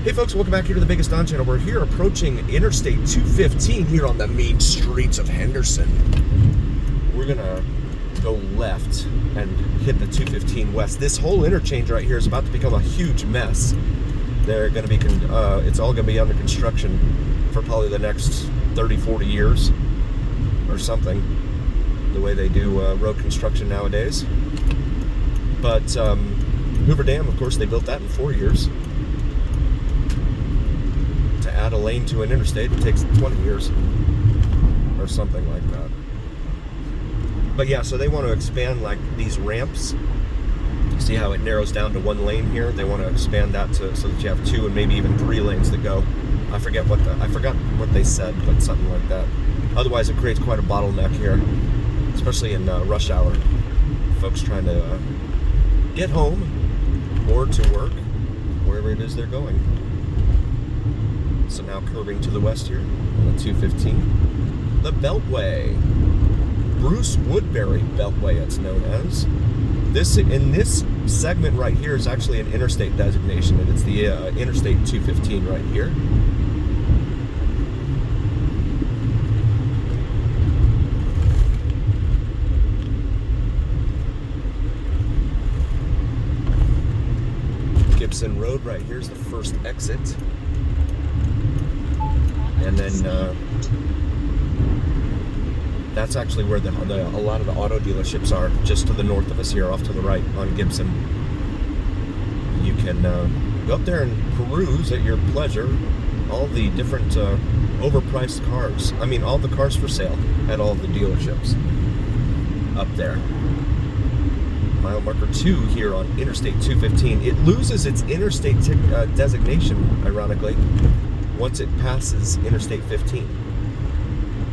Hey folks, welcome back here to the VegasDon channel. We're here approaching Interstate 215 here on the main streets of Henderson. We're gonna go left and hit the 215 west. This whole interchange right here is about to become a huge mess. They're gonna be, it's all gonna be under construction for probably the next 30, 40 years or something, the way they do road construction nowadays. But Hoover Dam, of course, they built that in 4 years. To add a lane to an interstate, it takes 20 years or something like that. But yeah, so they want to expand like these ramps. See how it narrows down to one lane here? They want to expand that so that you have 2 and maybe even 3 lanes that go. I forgot what they said, but something like that. Otherwise, it creates quite a bottleneck here, especially in rush hour. Folks trying to get home or to work, wherever it is they're going. So now curving to the west here on the 215. The Beltway. Bruce Woodbury Beltway, it's known as. In this segment right here is actually an interstate designation, and it's the Interstate 215 right here. Gibson Road right here is the first exit. And then that's actually where a lot of the auto dealerships are, just to the north of us here, off to the right on Gibson. You can go up there and peruse at your pleasure all the different overpriced cars. I mean, all the cars for sale at all the dealerships up there. Mile marker 2 here on Interstate 215. It loses its interstate designation, ironically, once it passes Interstate 15,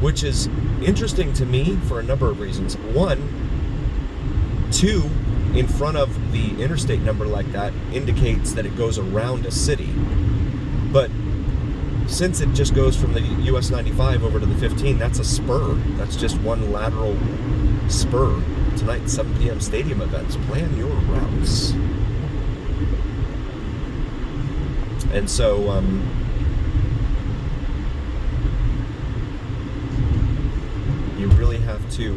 which is interesting to me for a number of reasons. 1, 2 in front of the interstate number like that indicates that it goes around a city, but since it just goes from the US 95 over to the 15, that's a spur. That's just one lateral spur. Tonight, 7 p.m. stadium events. Plan your routes. And so, you really have to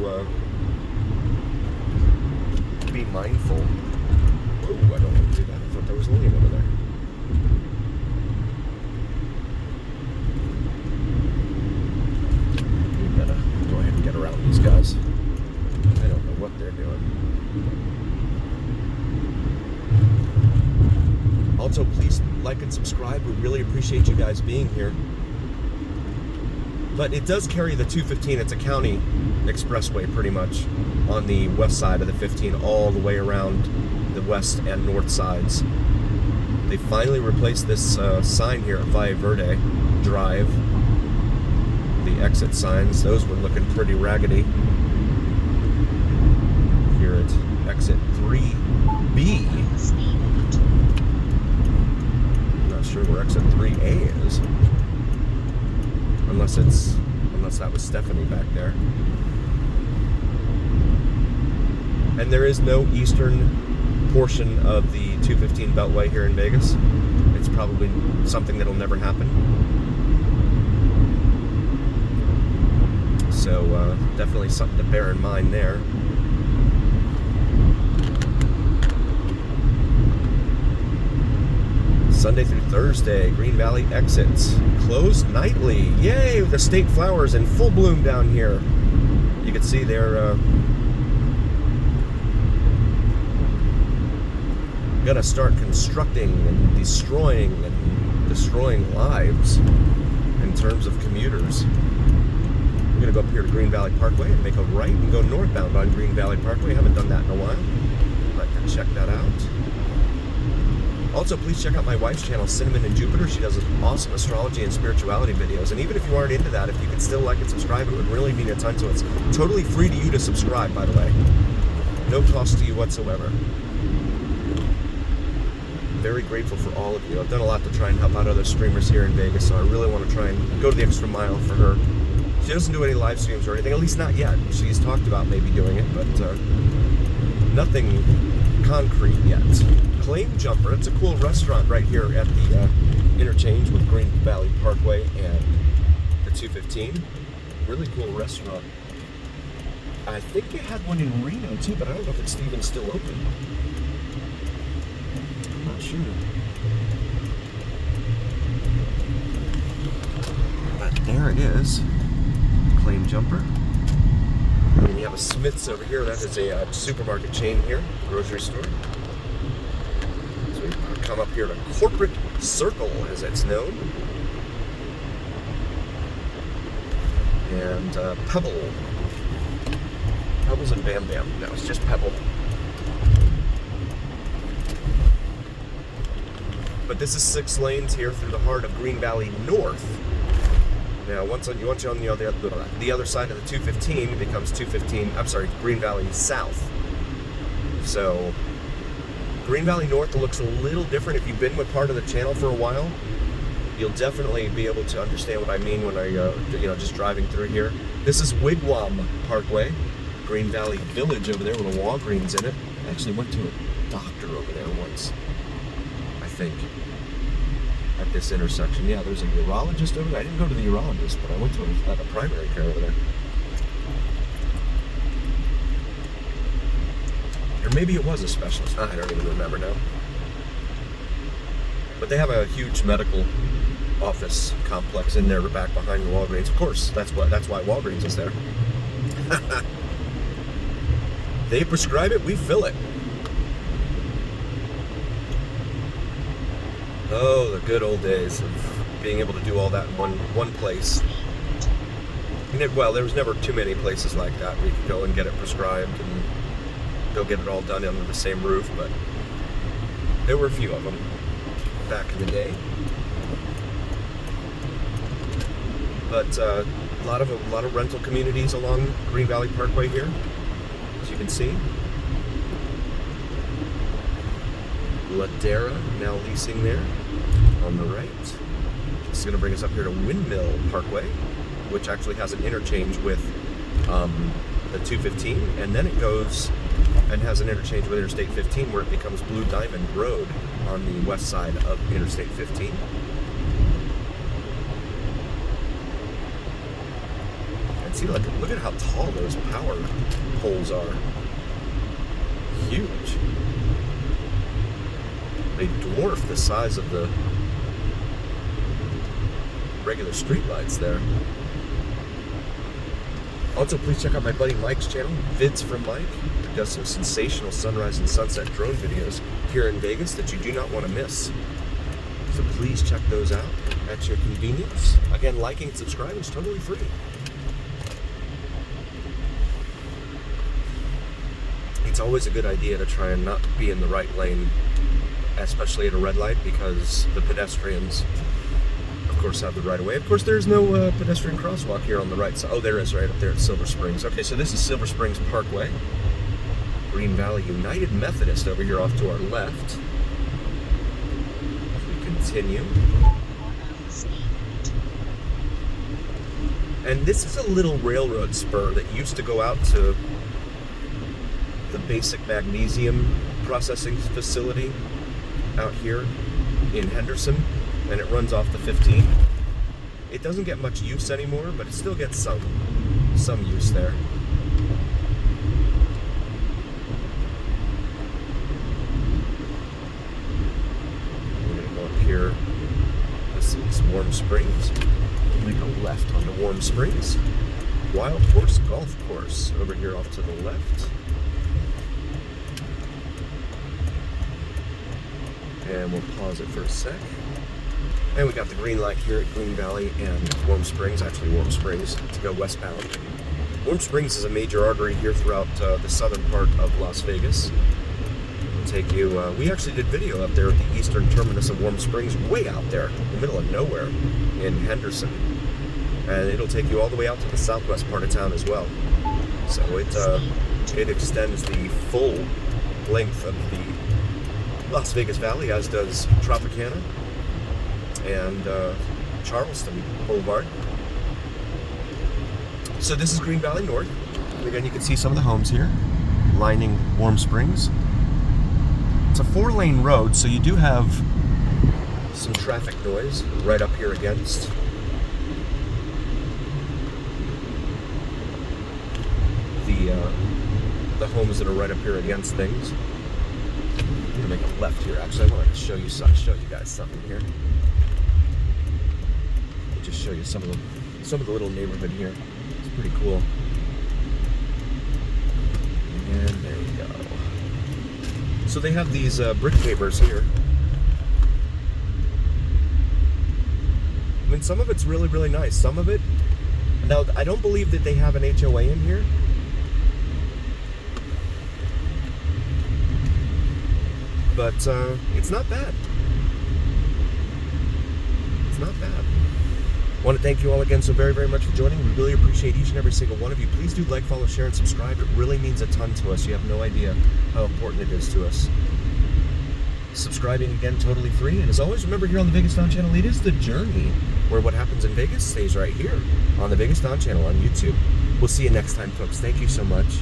be mindful. Oh, I don't want to do that. I thought there was a lane over there. We gotta go ahead and get around these guys. I don't know what they're doing. Also, please like and subscribe. We really appreciate you guys being here. But it does carry the 215. It's a county expressway pretty much on the west side of the 15 all the way around the west and north sides. They finally replaced this sign here at Valle Verde Drive. The exit signs, those were looking pretty raggedy. Here at exit 3B. I'm not sure where exit 3A is. Unless that was Stephanie back there. And there is no eastern portion of the 215 Beltway here in Vegas. It's probably something that'll never happen. So definitely something to bear in mind there. Sunday through Thursday, Green Valley exits closed nightly. Yay! The state flowers in full bloom down here. You can see they're gonna start constructing and destroying lives in terms of commuters. We're gonna go up here to Green Valley Parkway and make a right and go northbound on Green Valley Parkway. Haven't done that in a while. I'd like to check that out. Also, please check out my wife's channel, Cinnamon and Jupiter. She does awesome astrology and spirituality videos. And even if you aren't into that, if you could still like and subscribe, it would really mean a ton to us. Totally free to you to subscribe, by the way. No cost to you whatsoever. Very grateful for all of you. I've done a lot to try and help out other streamers here in Vegas, so I really want to try and go the extra mile for her. She doesn't do any live streams or anything, at least not yet. She's talked about maybe doing it, but nothing concrete yet. Claim Jumper, it's a cool restaurant right here at the interchange with Green Valley Parkway and the 215. Really cool restaurant. I think they had one in Reno too, but I don't know if it's even still open. I'm not sure. But there it is. Claim jumper. And then you have a Smith's over here. That is a supermarket chain here, grocery store. So we come up here to Corporate Circle, as it's known. And Pebble. Pebbles and Bam Bam. No, it's just Pebble. But this is 6 lanes here through the heart of Green Valley North. Now, once you're on the other side of the 215, it becomes 215. I'm sorry, Green Valley South. So, Green Valley North looks a little different. If you've been with part of the channel for a while, you'll definitely be able to understand what I mean when I, just driving through here. This is Wigwam Parkway, Green Valley Village over there with a Walgreens in it. I actually went to a doctor over there once, I think. At this intersection. Yeah, there's a urologist over there. I didn't go to the urologist, but I went to a primary care over there. Or maybe it was a specialist. I don't even remember now. But they have a huge medical office complex in there back behind the Walgreens. Of course, that's why Walgreens is there. They prescribe it, we fill it. Oh, the good old days of being able to do all that in one place. Well, there was never too many places like that where you could go and get it prescribed and go get it all done under the same roof, but there were a few of them back in the day. But a lot of rental communities along Green Valley Parkway here, as you can see. Ladera now leasing there on the right. This is going to bring us up here to Windmill Parkway, which actually has an interchange with the 215, and then it goes and has an interchange with Interstate 15 where it becomes Blue Diamond Road on the west side of Interstate 15. And see, look at how tall those power poles are. Huge. They dwarf the size of the regular street lights there. Also, please check out my buddy Mike's channel, Vids from Mike. He does some sensational sunrise and sunset drone videos here in Vegas that you do not want to miss. So please check those out at your convenience. Again, liking and subscribing is totally free. It's always a good idea to try and not be in the right lane, especially at a red light, because the pedestrians, of course, have the right of way. Of course, there's no pedestrian crosswalk here on the right side. Oh, there is right up there at Silver Springs. Okay, so this is Silver Springs Parkway. Green Valley United Methodist over here off to our left. As we continue. And this is a little railroad spur that used to go out to the basic magnesium processing facility out here in Henderson, and it runs off the 15. It doesn't get much use anymore, but it still gets some use there. We're gonna go up here. This is Warm Springs. We go left onto Warm Springs. Wild Horse Golf Course over here off to the left. And we'll pause it for a sec. And we got the green light here at Green Valley and Warm Springs, actually Warm Springs, to go westbound. Warm Springs is a major artery here throughout the southern part of Las Vegas. It'll take you, we actually did video up there at the eastern terminus of Warm Springs, way out there, in the middle of nowhere, in Henderson. And it'll take you all the way out to the southwest part of town as well. So it extends the full length of the Las Vegas Valley, as does Tropicana and Charleston Boulevard. So this is Green Valley North. And again, you can see some of the homes here lining Warm Springs. It's a 4-lane road, so you do have some traffic noise right up here against the homes that are right up here against things. I'm gonna make a left here. Actually, I wanted to show you guys something here. I'll just show you some of the little neighborhood here. It's pretty cool. And there we go. So they have these brick pavers here. I mean, some of it's really, really nice. Some of it, now I don't believe that they have an HOA in here. But it's not bad. It's not bad. I want to thank you all again so very, very much for joining. We really appreciate each and every single one of you. Please do like, follow, share, and subscribe. It really means a ton to us. You have no idea how important it is to us. Subscribing, again, totally free. And as always, remember here on the VegasDon channel, it is the journey where what happens in Vegas stays right here on the VegasDon channel on YouTube. We'll see you next time, folks. Thank you so much.